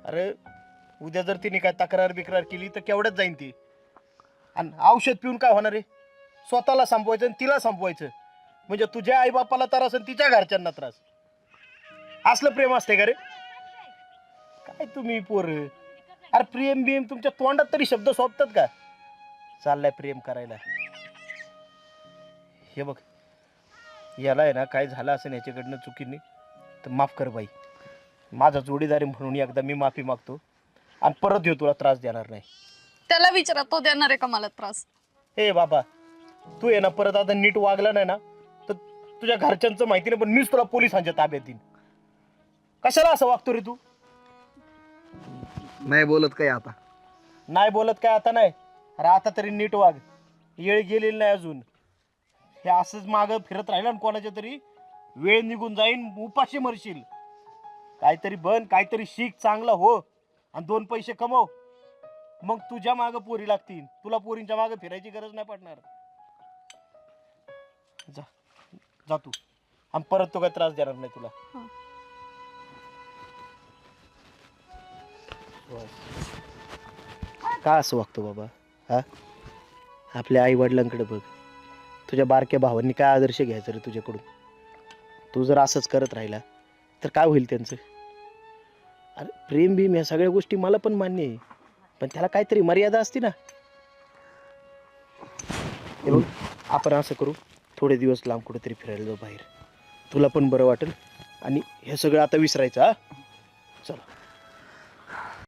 अरे उद्या जर तिने काय तक्रार बिक्रार केली तर केवढ्यात जाईन ती. आणि औषध पिऊन काय होणार आहे? स्वतःला संपवायचं आणि तिला संपवायचं. म्हणजे तुझ्या आई बापाला त्रास आणि तिच्या घरच्यांना त्रास. असलं प्रेम असते का रे? काय तुम्ही पोर. अरे प्रेम बिम तुमच्या तोंडात तरी शब्द सोबतात का? चाललाय प्रेम करायला. हे बघ, याला आहे ना काय झालं असेल याच्याकडनं चुकीने तर माफ कर बाई. माझा जोडीदारी म्हणून एकदा मी माफी मागतो आणि परत येऊ तुला त्रास देणार नाही. त्याला विचारा, तो देणार आहे का मला त्रास? हे बाबा, तू आहे ना परत आता नीट वागला नाही ना तर तुझ्या घरच्यांचं माहिती नाही, पण मीच तुला पोलिसांच्या ताब्यात देईन. कशाला असं वागतो रे तू? नाही बोलत काय आता. नाही बोलत काय आता नाही? अरे आता तरी नीट वाग. येळ गेलेली नाही अजून. हे असंच मागं फिरत राहिला ना कोणाच्या तरी वेळ निघून जाईन, उपाशी मरशील. काहीतरी बन, काहीतरी शिक, चांगलं हो आणि 2 पैसे कमव. मग तुझ्या मागं पोरी लागतील. तुला पोरींच्या मागं फिरायची गरज नाही पडणार. जा जा तू, आणि परत तो काय त्रास देणार नाही तुला. का असं वागतो बाबा? हा, आपल्या आई वडिलांकडे बघ. तुझ्या बारक्या भावांनी काय आदर्श घ्यायचा रे तुझ्याकडून? तू जर असंच करत राहिला तर काय होईल त्यांचं? अरे प्रेम भीम या सगळ्या गोष्टी मला पण मान्य आहे, पण त्याला काहीतरी मर्यादा असते ना. हे बघ, आपण असं करू, थोडे दिवस लांब कुठेतरी फिरायला जाऊ बाहेर. तुला पण बरं वाटेल आणि हे सगळं आता विसरायचं. हा, चला.